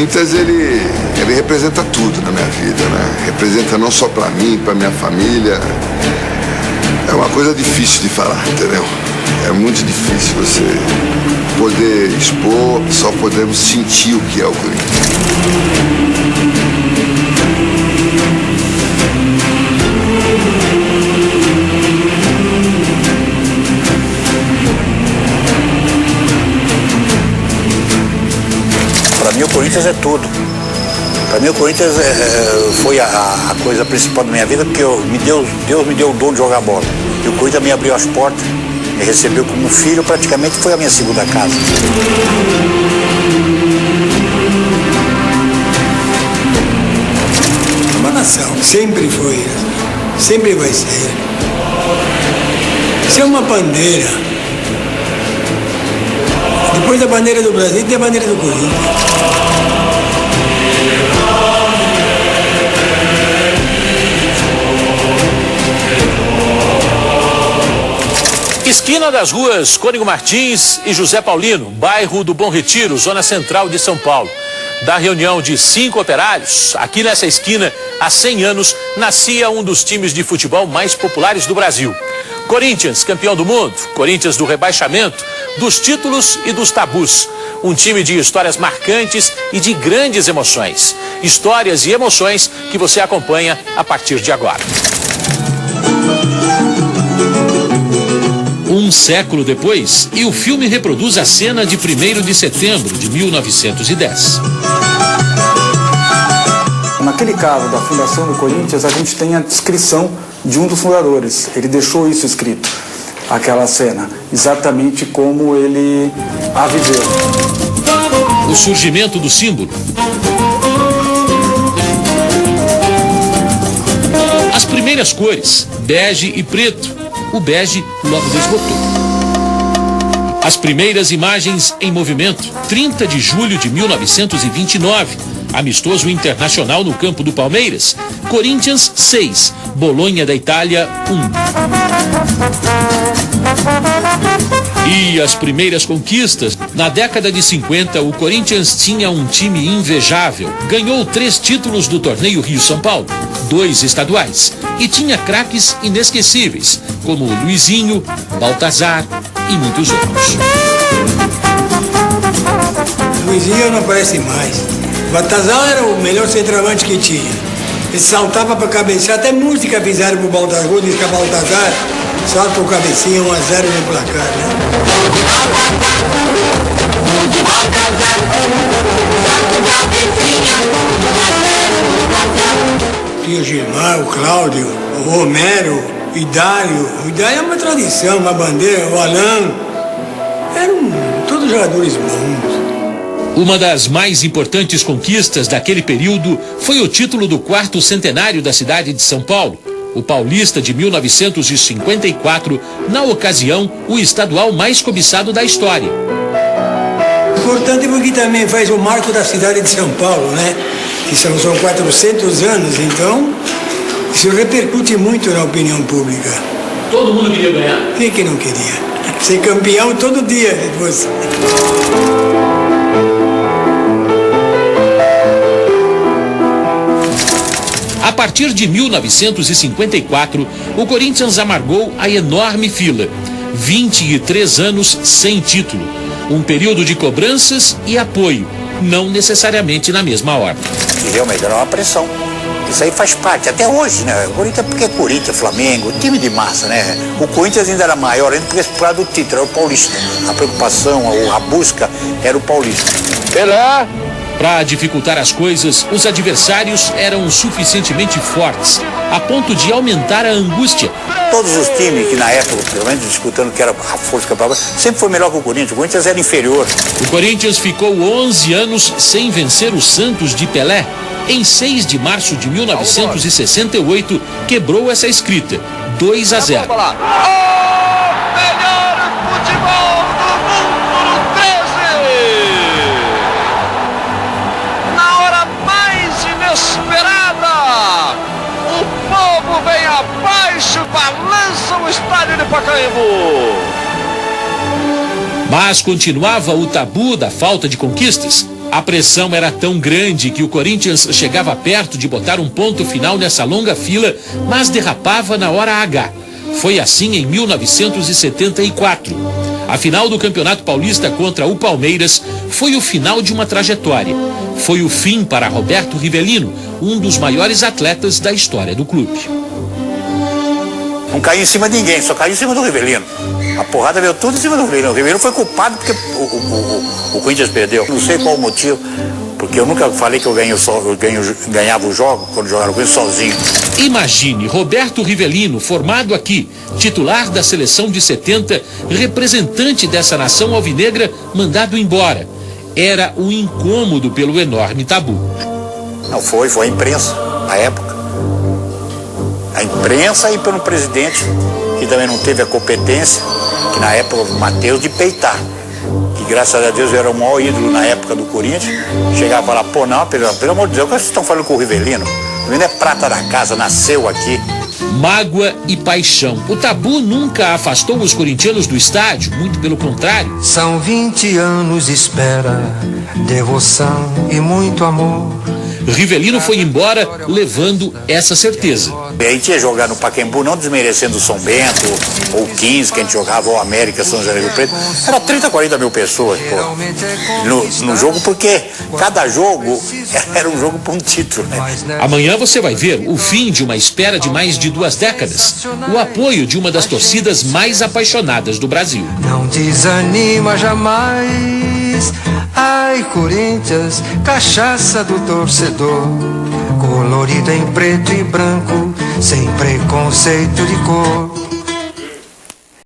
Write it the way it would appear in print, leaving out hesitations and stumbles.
Corinthians, ele representa tudo na minha vida, né? Representa não só para mim, para minha família. É uma coisa difícil de falar, entendeu? É muito difícil você poder expor, só podemos sentir o que é o Corinthians. Para mim o Corinthians é tudo. Para mim o Corinthians foi a coisa principal da minha vida, porque Deus me deu o dom de jogar bola. E o Corinthians me abriu as portas, me recebeu como filho, praticamente foi a minha segunda casa. Uma nação, sempre foi, sempre vai ser. Isso é uma bandeira. Depois da bandeira do Brasil, tem a bandeira do Corinthians. Esquina das ruas Cônigo Martins e José Paulino, bairro do Bom Retiro, zona central de São Paulo. Da reunião de 5 operários, aqui nessa esquina, há 100 anos, nascia um dos times de futebol mais populares do Brasil. Corinthians, campeão do mundo, Corinthians do rebaixamento, dos títulos e dos tabus. Um time de histórias marcantes e de grandes emoções. Histórias e emoções que você acompanha a partir de agora. Um século depois, e o filme reproduz a cena de 1º de setembro de 1910. Naquele caso da fundação do Corinthians, a gente tem a descrição de um dos fundadores. Ele deixou isso escrito, aquela cena, exatamente como ele a viveu. O surgimento do símbolo. As primeiras cores, bege e preto. O bege logo desbotou. As primeiras imagens em movimento, 30 de julho de 1929, amistoso internacional no campo do Palmeiras, Corinthians 6, Bolonha da Itália 1. E as primeiras conquistas, na década de 50, o Corinthians tinha um time invejável, ganhou 3 títulos do torneio Rio-São Paulo, 2 estaduais, e tinha craques inesquecíveis, como Luizinho, Baltazar e muitos outros. Luizinho não aparece mais. Baltazar era o melhor centroavante que tinha. Ele saltava para cabecear, até música fizeram pro Baltazar, diz que a Baltazar salta pro cabecinha, 1-0 no placar, né? Tinha o Gilmar, o Cláudio, o Romero, o Idário. O Idário é uma tradição, uma bandeira, o Alain. Eram todos jogadores bons. Uma das mais importantes conquistas daquele período foi o título do 4º centenário da cidade de São Paulo, o Paulista de 1954, na ocasião, o estadual mais cobiçado da história. Importante porque também faz o marco da cidade de São Paulo, né? Que são 400 anos, então isso repercute muito na opinião pública. Todo mundo queria ganhar? Quem que não queria? Ser campeão todo dia depois. A partir de 1954, o Corinthians amargou a enorme fila. 23 anos sem título. Um período de cobranças e apoio, não necessariamente na mesma ordem. E realmente era uma pressão. Isso aí faz parte, até hoje, né? O Corinthians, porque é Corinthians, Flamengo, time de massa, né? O Corinthians ainda era maior, ainda porque por causa do título, era o Paulista. A preocupação, a busca era o Paulista. Pelé! Para dificultar as coisas, os adversários eram suficientemente fortes, a ponto de aumentar a angústia. Todos os times que na época, pelo menos disputando que era a força campeã, sempre foi melhor que o Corinthians. O Corinthians era inferior. O Corinthians ficou 11 anos sem vencer o Santos de Pelé. Em 6 de março de 1968, quebrou essa escrita, 2-0. Vem abaixo, balança o estádio de Pacaembu. Mas continuava o tabu da falta de conquistas. A pressão era tão grande que o Corinthians chegava perto de botar um ponto final nessa longa fila, mas derrapava na hora H. Foi assim em 1974. A final do Campeonato Paulista contra o Palmeiras foi o final de uma trajetória. Foi o fim para Roberto Rivelino, um dos maiores atletas da história do clube. Não caiu em cima de ninguém, só caiu em cima do Rivelino. A porrada veio tudo em cima do Rivelino. O Rivelino foi culpado porque o Corinthians perdeu. Não sei qual o motivo, porque eu nunca falei que eu ganhava o jogo quando jogava o Corinthians sozinho. Imagine Roberto Rivelino, formado aqui, titular da seleção de 70, representante dessa nação alvinegra, mandado embora. Era um incômodo pelo enorme tabu. Não foi a imprensa, na época. A imprensa e pelo presidente, que também não teve a competência, que na época o Matheus, de peitar. Que graças a Deus era o maior ídolo na época do Corinthians. Chegava e falava, pô, não, pelo amor de Deus, o que vocês estão falando com o Rivelino? O Rivelino é prata da casa, nasceu aqui. Mágoa e paixão. O tabu nunca afastou os corintianos do estádio, muito pelo contrário. São 20 anos de espera, devoção e muito amor. Rivelino foi embora levando essa certeza. A gente ia jogar no Pacaembu, não desmerecendo o São Bento, ou 15 que a gente jogava, ou América, São José do Rio Preto. Era 30, 40 mil pessoas, pô, no jogo, porque cada jogo era um jogo para um título, né? Amanhã você vai ver o fim de uma espera de mais de 2 décadas. O apoio de uma das torcidas mais apaixonadas do Brasil. Não desanima jamais. Ai, Corinthians, cachaça do torcedor, colorida em preto e branco, sem preconceito de cor.